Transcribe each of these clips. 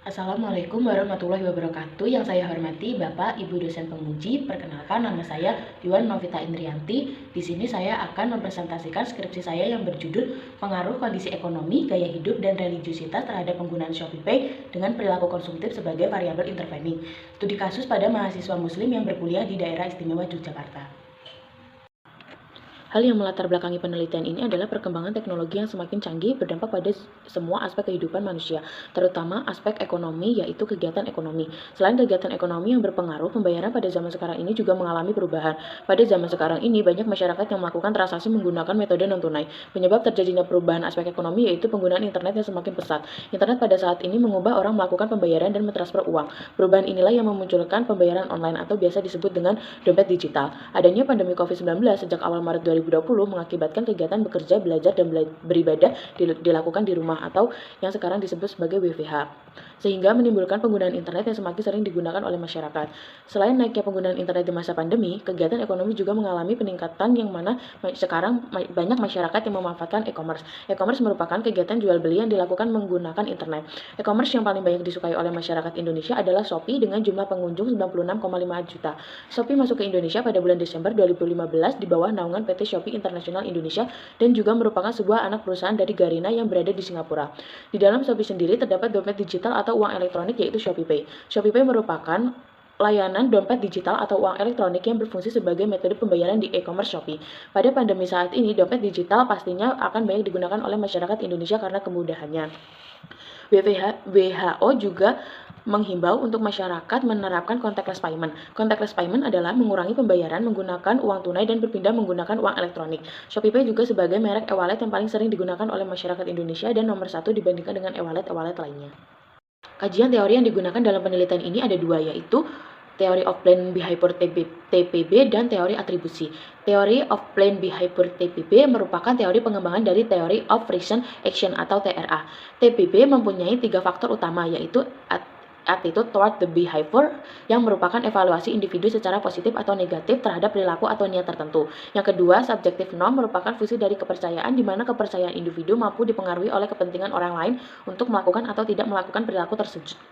Assalamualaikum warahmatullahi wabarakatuh. Yang saya hormati Bapak, Ibu dosen penguji. Perkenalkan, nama saya Yuan Novita Indrianti. Di sini saya akan mempresentasikan skripsi saya yang berjudul Pengaruh Kondisi Ekonomi, Gaya Hidup, dan Religiusitas terhadap penggunaan ShopeePay dengan perilaku konsumtif sebagai variabel intervening. Studi kasus pada mahasiswa Muslim yang berkuliah di Daerah Istimewa Yogyakarta. Hal yang melatar belakangi penelitian ini adalah perkembangan teknologi yang semakin canggih berdampak pada semua aspek kehidupan manusia, terutama aspek ekonomi, yaitu kegiatan ekonomi. Selain kegiatan ekonomi yang berpengaruh, pembayaran pada zaman sekarang ini juga mengalami perubahan. Pada zaman sekarang ini, banyak masyarakat yang melakukan transaksi menggunakan metode non-tunai. Penyebab terjadinya perubahan aspek ekonomi yaitu penggunaan internet yang semakin pesat. Internet pada saat ini mengubah orang melakukan pembayaran dan mentransfer uang. Perubahan inilah yang memunculkan pembayaran online atau biasa disebut dengan dompet digital. Adanya pandemi COVID-19 sejak awal Maret 2020 mengakibatkan kegiatan bekerja, belajar, dan beribadah dilakukan di rumah atau yang sekarang disebut sebagai WFH, sehingga menimbulkan penggunaan internet yang semakin sering digunakan oleh masyarakat. Selain naiknya penggunaan internet di masa pandemi, kegiatan ekonomi juga mengalami peningkatan yang mana sekarang banyak masyarakat yang memanfaatkan e-commerce. E-commerce merupakan kegiatan jual beli yang dilakukan menggunakan internet. E-commerce yang paling banyak disukai oleh masyarakat Indonesia adalah Shopee dengan jumlah pengunjung 96,5 juta. Shopee masuk ke Indonesia pada bulan Desember 2015 di bawah naungan PT Shopee International Indonesia dan juga merupakan sebuah anak perusahaan dari Garena yang berada di Singapura. Di dalam Shopee sendiri terdapat dompet digital atau uang elektronik yaitu ShopeePay. ShopeePay merupakan layanan dompet digital atau uang elektronik yang berfungsi sebagai metode pembayaran di e-commerce Shopee. Pada pandemi saat ini, dompet digital pastinya akan banyak digunakan oleh masyarakat Indonesia karena kemudahannya. WHO juga menghimbau untuk masyarakat menerapkan contactless payment. Contactless payment adalah mengurangi pembayaran menggunakan uang tunai dan berpindah menggunakan uang elektronik. ShopeePay juga sebagai merek e-wallet yang paling sering digunakan oleh masyarakat Indonesia dan nomor 1 dibandingkan dengan e-wallet lainnya. Kajian teori yang digunakan dalam penelitian ini ada dua, yaitu Theory of Planned Behavior (TPB) dan teori atribusi. Theory of Planned Behavior (TPB) merupakan teori pengembangan dari Theory of Recent Action atau TRA. TPB mempunyai 3 faktor utama, yaitu attitude toward the behavior, yang merupakan evaluasi individu secara positif atau negatif terhadap perilaku atau niat tertentu. Yang kedua, subjective norm merupakan fungsi dari kepercayaan, di mana kepercayaan individu mampu dipengaruhi oleh kepentingan orang lain untuk melakukan atau tidak melakukan perilaku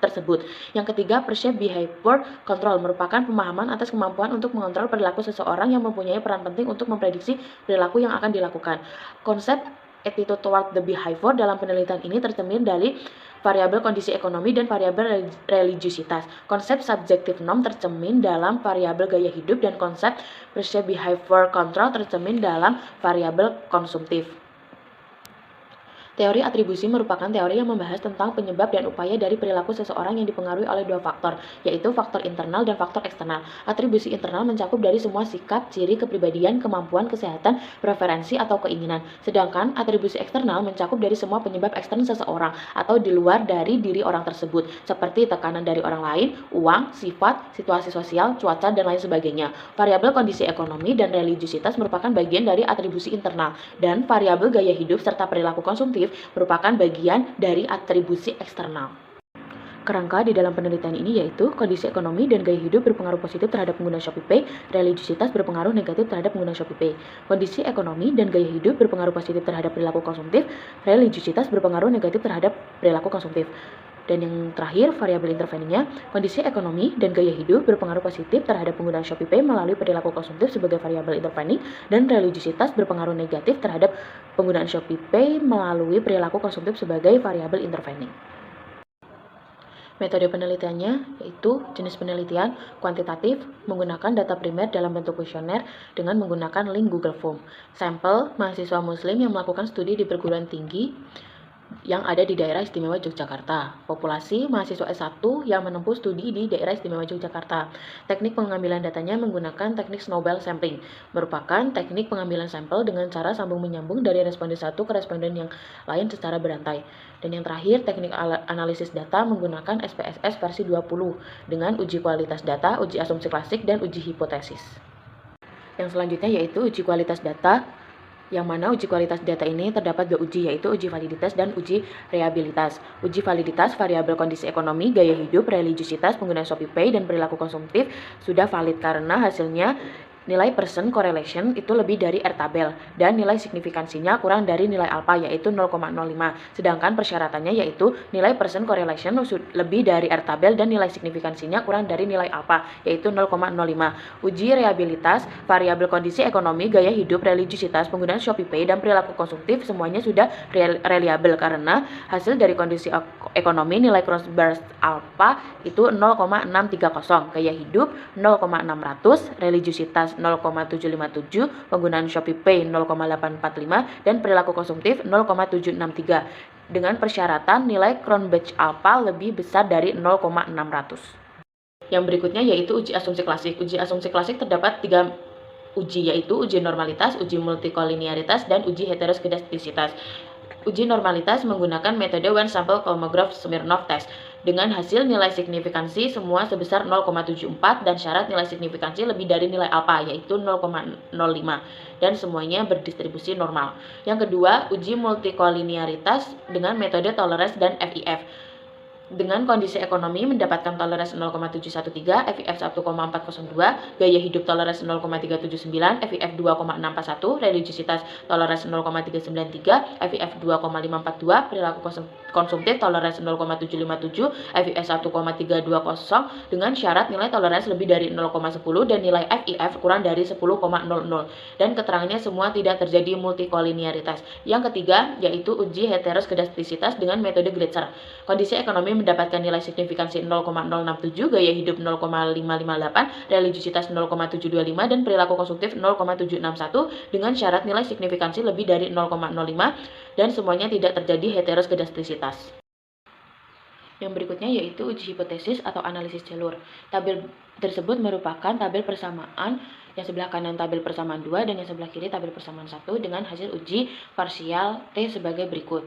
tersebut. Yang ketiga, perceived behavior control merupakan pemahaman atas kemampuan untuk mengontrol perilaku seseorang yang mempunyai peran penting untuk memprediksi perilaku yang akan dilakukan. Konsep attitude toward the behavior dalam penelitian ini tercermin dari variabel kondisi ekonomi dan variabel religiusitas. Konsep subjective norm tercermin dalam variabel gaya hidup dan konsep perceived behavior control tercermin dalam variabel konsumtif. Teori atribusi merupakan teori yang membahas tentang penyebab dan upaya dari perilaku seseorang yang dipengaruhi oleh 2 faktor, yaitu faktor internal dan faktor eksternal. Atribusi internal mencakup dari semua sikap, ciri, kepribadian, kemampuan, kesehatan, preferensi, atau keinginan. Sedangkan atribusi eksternal mencakup dari semua penyebab ekstern seseorang atau di luar dari diri orang tersebut, seperti tekanan dari orang lain, uang, sifat, situasi sosial, cuaca, dan lain sebagainya. Variabel kondisi ekonomi dan religiusitas merupakan bagian dari atribusi internal, dan variabel gaya hidup serta perilaku konsumtif merupakan bagian dari atribusi eksternal. Kerangka di dalam penelitian ini yaitu kondisi ekonomi dan gaya hidup berpengaruh positif terhadap pengguna ShopeePay, religiusitas berpengaruh negatif terhadap pengguna ShopeePay. Kondisi ekonomi dan gaya hidup berpengaruh positif terhadap perilaku konsumtif, religiusitas berpengaruh negatif terhadap perilaku konsumtif. Dan yang terakhir, variabel interveningnya, kondisi ekonomi dan gaya hidup berpengaruh positif terhadap penggunaan ShopeePay melalui perilaku konsumtif sebagai variabel intervening, dan religiusitas berpengaruh negatif terhadap penggunaan ShopeePay melalui perilaku konsumtif sebagai variabel intervening. Metode penelitiannya yaitu jenis penelitian kuantitatif menggunakan data primer dalam bentuk kuesioner dengan menggunakan link Google Form. Sampel mahasiswa Muslim yang melakukan studi di perguruan tinggi yang ada di Daerah Istimewa Yogyakarta. Populasi mahasiswa S1 yang menempuh studi di Daerah Istimewa Yogyakarta. Teknik pengambilan datanya menggunakan teknik snowball sampling, merupakan teknik pengambilan sampel dengan cara sambung-menyambung dari responden satu ke responden yang lain secara berantai. Dan yang terakhir, teknik analisis data menggunakan SPSS versi 20 dengan uji kualitas data, uji asumsi klasik, dan uji hipotesis. Yang selanjutnya yaitu uji kualitas data, yang mana uji kualitas data ini terdapat 2 uji, yaitu uji validitas dan uji reliabilitas. Uji validitas variabel kondisi ekonomi, gaya hidup, religiusitas, penggunaan ShopeePay, dan perilaku konsumtif sudah valid karena hasilnya nilai percent correlation itu lebih dari R tabel dan nilai signifikansinya kurang dari nilai alpha yaitu 0,05. Sedangkan persyaratannya yaitu nilai percent correlation lebih dari R tabel dan nilai signifikansinya kurang dari nilai alpha yaitu 0,05. Uji reliabilitas, variabel kondisi ekonomi, gaya hidup, religiusitas, penggunaan ShopeePay dan perilaku konsumtif semuanya sudah reliable karena hasil dari kondisi ekonomi nilai cross-burst alpha itu 0,630, gaya hidup 0,600, religiusitas 0,757, penggunaan ShopeePay 0,845 dan perilaku konsumtif 0,763 dengan persyaratan nilai Cronbach alpha lebih besar dari 0,600. Yang berikutnya yaitu uji asumsi klasik. Uji asumsi klasik terdapat 3 uji yaitu uji normalitas, uji multikolinearitas dan uji heteroskedastisitas. Uji normalitas menggunakan metode one sample Kolmogorov Smirnov test dengan hasil nilai signifikansi semua sebesar 0,74 dan syarat nilai signifikansi lebih dari nilai alpha yaitu 0,05 dan semuanya berdistribusi normal. Yang kedua, uji multikolinearitas dengan metode tolerance dan FIF. Dengan kondisi ekonomi mendapatkan toleransi 0,713, FIF 1,402, gaya hidup toleransi 0,379, FIF 2,641, religiusitas toleransi 0,393, FIF 2,542, perilaku konsumtif toleransi 0,757, FIF 1,320 dengan syarat nilai toleransi lebih dari 0,10 dan nilai FIF kurang dari 10,00 dan keterangannya semua tidak terjadi multikolinearitas. Yang ketiga yaitu uji heteroskedastisitas dengan metode Gletser. Kondisi ekonomi mendapatkan nilai signifikansi 0,067, gaya hidup 0,558, religiusitas 0,725 dan perilaku konsumtif 0,761 dengan syarat nilai signifikansi lebih dari 0,05 dan semuanya tidak terjadi heteroskedastisitas. Yang berikutnya yaitu uji hipotesis atau analisis jalur. Tabel tersebut merupakan tabel persamaan yang sebelah kanan tabel persamaan 2 dan yang sebelah kiri tabel persamaan 1 dengan hasil uji parsial T sebagai berikut.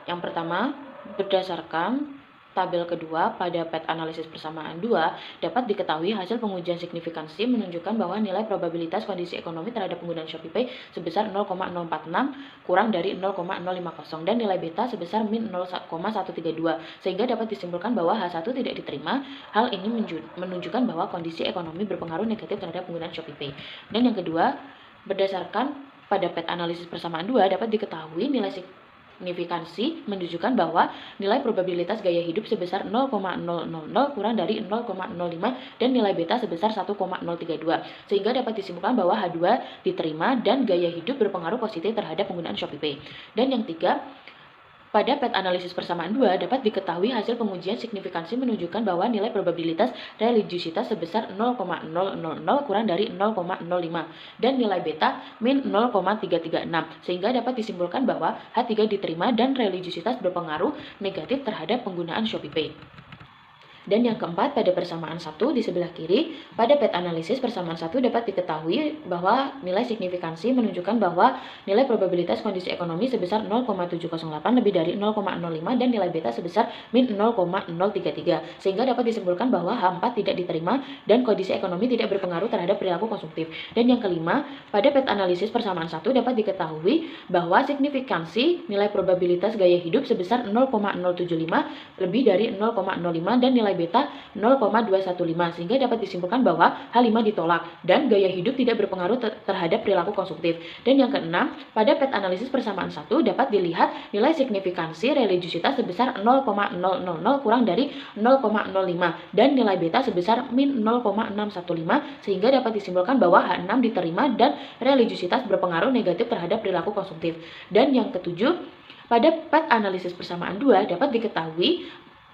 Yang pertama, berdasarkan tabel kedua pada PET analisis persamaan 2 dapat diketahui hasil pengujian signifikansi menunjukkan bahwa nilai probabilitas kondisi ekonomi terhadap penggunaan ShopeePay sebesar 0,046 kurang dari 0,050 dan nilai beta sebesar min 0,132 sehingga dapat disimpulkan bahwa H1 tidak diterima. Hal ini menunjukkan bahwa kondisi ekonomi berpengaruh negatif terhadap penggunaan ShopeePay. Dan yang kedua, berdasarkan pada PET analisis persamaan 2 dapat diketahui nilai signifikansi menunjukkan bahwa nilai probabilitas gaya hidup sebesar 0,000 kurang dari 0,05 dan nilai beta sebesar 1,032 sehingga dapat disimpulkan bahwa H2 diterima dan gaya hidup berpengaruh positif terhadap penggunaan ShopeePay. Dan yang tiga, pada PET analisis persamaan 2 dapat diketahui hasil pengujian signifikansi menunjukkan bahwa nilai probabilitas religiusitas sebesar 0,000 kurang dari 0,05 dan nilai beta min 0,336 sehingga dapat disimpulkan bahwa H3 diterima dan religiusitas berpengaruh negatif terhadap penggunaan ShopeePay. Dan yang keempat, pada persamaan 1 di sebelah kiri, pada PET analisis persamaan 1 dapat diketahui bahwa nilai signifikansi menunjukkan bahwa nilai probabilitas kondisi ekonomi sebesar 0,708 lebih dari 0,05 dan nilai beta sebesar min 0,033 sehingga dapat disimpulkan bahwa H4 tidak diterima dan kondisi ekonomi tidak berpengaruh terhadap perilaku konsumtif. Dan yang kelima, pada PET analisis persamaan 1 dapat diketahui bahwa signifikansi nilai probabilitas gaya hidup sebesar 0,075 lebih dari 0,05 dan nilai beta 0,215 sehingga dapat disimpulkan bahwa H5 ditolak dan gaya hidup tidak berpengaruh terhadap perilaku konsumtif. Dan yang keenam, pada PET analisis persamaan 1 dapat dilihat nilai signifikansi religiusitas sebesar 0,000 kurang dari 0,05 dan nilai beta sebesar min 0,615 sehingga dapat disimpulkan bahwa H6 diterima dan religiusitas berpengaruh negatif terhadap perilaku konsumtif. Dan yang ketujuh, pada PET analisis persamaan 2 dapat diketahui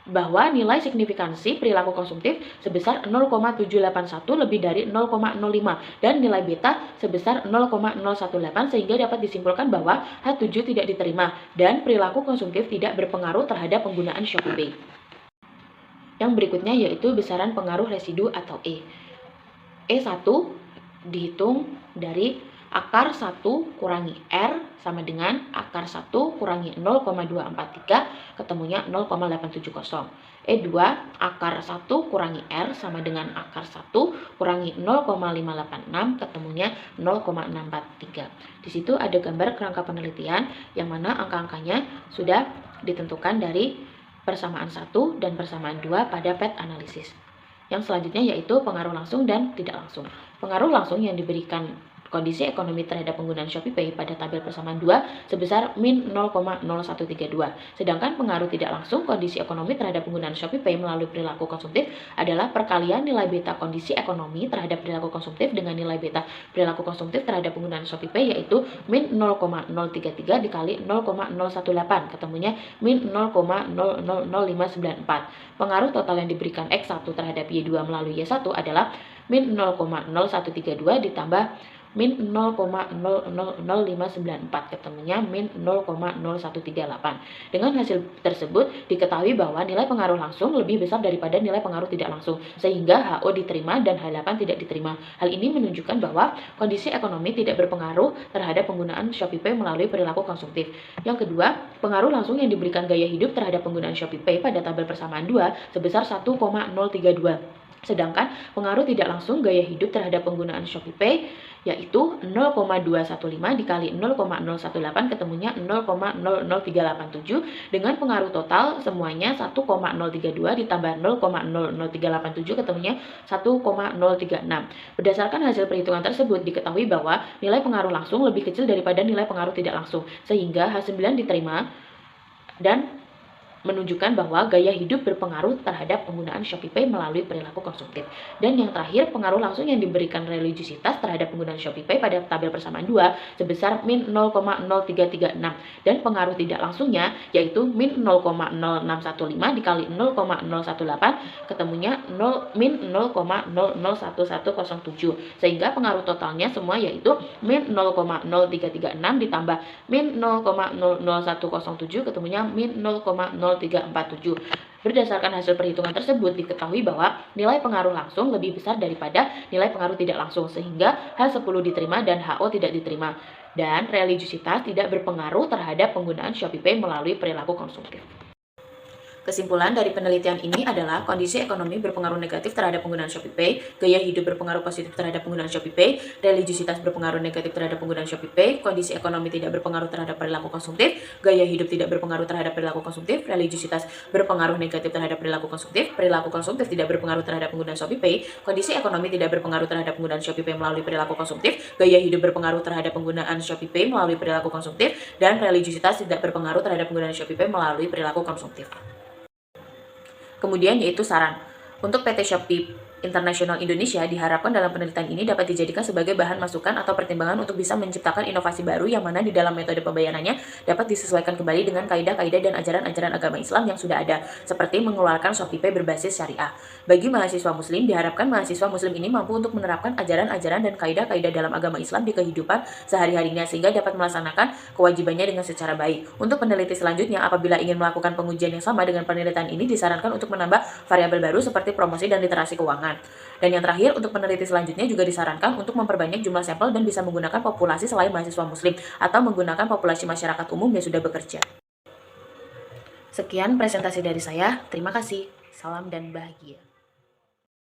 bahwa nilai signifikansi perilaku konsumtif sebesar 0,781 lebih dari 0,05 dan nilai beta sebesar 0,018 sehingga dapat disimpulkan bahwa H7 tidak diterima dan perilaku konsumtif tidak berpengaruh terhadap penggunaan ShopeePay. Yang berikutnya yaitu besaran pengaruh residu atau E. E1 dihitung dari akar 1 kurangi R sama dengan akar 1 kurangi 0,243 ketemunya 0,870. E2 akar 1 kurangi R sama dengan akar 1 kurangi 0,586 ketemunya 0,643. Di situ ada gambar kerangka penelitian yang mana angka-angkanya sudah ditentukan dari persamaan 1 dan persamaan 2 pada PET analisis. Yang selanjutnya yaitu pengaruh langsung dan tidak langsung. Pengaruh langsung yang diberikan kondisi ekonomi terhadap penggunaan ShopeePay pada tabel persamaan 2 sebesar min 0,0132. Sedangkan pengaruh tidak langsung kondisi ekonomi terhadap penggunaan ShopeePay melalui perilaku konsumtif adalah perkalian nilai beta kondisi ekonomi terhadap perilaku konsumtif dengan nilai beta perilaku konsumtif terhadap penggunaan ShopeePay, yaitu min 0,033 dikali 0,018, ketemunya min 0,000594. Pengaruh total yang diberikan X1 terhadap Y2 melalui Y1 adalah min 0,0132 ditambah min 0,000594, ketemunya min 0,0138. Dengan hasil tersebut diketahui bahwa nilai pengaruh langsung lebih besar daripada nilai pengaruh tidak langsung, sehingga HO diterima dan H8 tidak diterima. Hal ini menunjukkan bahwa kondisi ekonomi tidak berpengaruh terhadap penggunaan ShopeePay melalui perilaku konsumtif. Yang kedua, pengaruh langsung yang diberikan gaya hidup terhadap penggunaan ShopeePay pada tabel persamaan 2 sebesar 1,032. Sedangkan pengaruh tidak langsung gaya hidup terhadap penggunaan ShopeePay yaitu 0,215 dikali 0,018, ketemunya 0,00387, dengan pengaruh total semuanya 1,032 ditambah 0,00387, ketemunya 1,036. Berdasarkan hasil perhitungan tersebut diketahui bahwa nilai pengaruh langsung lebih kecil daripada nilai pengaruh tidak langsung, sehingga H9 diterima dan menunjukkan bahwa gaya hidup berpengaruh terhadap penggunaan ShopeePay melalui perilaku konsumtif. Dan yang terakhir, pengaruh langsung yang diberikan religiositas terhadap penggunaan ShopeePay pada tabel persamaan 2 sebesar min 0,0336, dan pengaruh tidak langsungnya yaitu min 0,0615 dikali 0,018, ketemunya min 0,001107, sehingga pengaruh totalnya semua yaitu min 0,0336 ditambah min 0,00107, ketemunya min 0,0347. Berdasarkan hasil perhitungan tersebut diketahui bahwa nilai pengaruh langsung lebih besar daripada nilai pengaruh tidak langsung, sehingga H10 diterima dan HO tidak diterima, dan religiositas tidak berpengaruh terhadap penggunaan ShopeePay melalui perilaku konsumtif. Kesimpulan dari penelitian ini adalah kondisi ekonomi berpengaruh negatif terhadap penggunaan ShopeePay, gaya hidup berpengaruh positif terhadap penggunaan ShopeePay, religiositas berpengaruh negatif terhadap penggunaan ShopeePay, kondisi ekonomi tidak berpengaruh terhadap perilaku konsumtif, gaya hidup tidak berpengaruh terhadap perilaku konsumtif, religiositas berpengaruh negatif terhadap perilaku konsumtif tidak berpengaruh terhadap penggunaan ShopeePay, kondisi ekonomi tidak berpengaruh terhadap penggunaan ShopeePay melalui perilaku konsumtif, gaya hidup berpengaruh terhadap penggunaan ShopeePay melalui perilaku konsumtif, dan religiositas tidak berpengaruh terhadap penggunaan ShopeePay melalui perilaku konsumtif. Kemudian yaitu saran. Untuk PT Shopee International Indonesia diharapkan dalam penelitian ini dapat dijadikan sebagai bahan masukan atau pertimbangan untuk bisa menciptakan inovasi baru yang mana di dalam metode pembayarannya dapat disesuaikan kembali dengan kaidah-kaidah dan ajaran-ajaran agama Islam yang sudah ada, seperti mengeluarkan ShopeePay berbasis syariah. Bagi mahasiswa muslim, diharapkan mahasiswa muslim ini mampu untuk menerapkan ajaran-ajaran dan kaidah-kaidah dalam agama Islam di kehidupan sehari-harinya sehingga dapat melaksanakan kewajibannya dengan secara baik. Untuk peneliti selanjutnya, apabila ingin melakukan pengujian yang sama dengan penelitian ini, disarankan untuk menambah variabel baru seperti promosi dan literasi keuangan. Dan yang terakhir, untuk peneliti selanjutnya juga disarankan untuk memperbanyak jumlah sampel dan bisa menggunakan populasi selain mahasiswa muslim atau menggunakan populasi masyarakat umum yang sudah bekerja. Sekian presentasi dari saya, terima kasih, salam dan bahagia.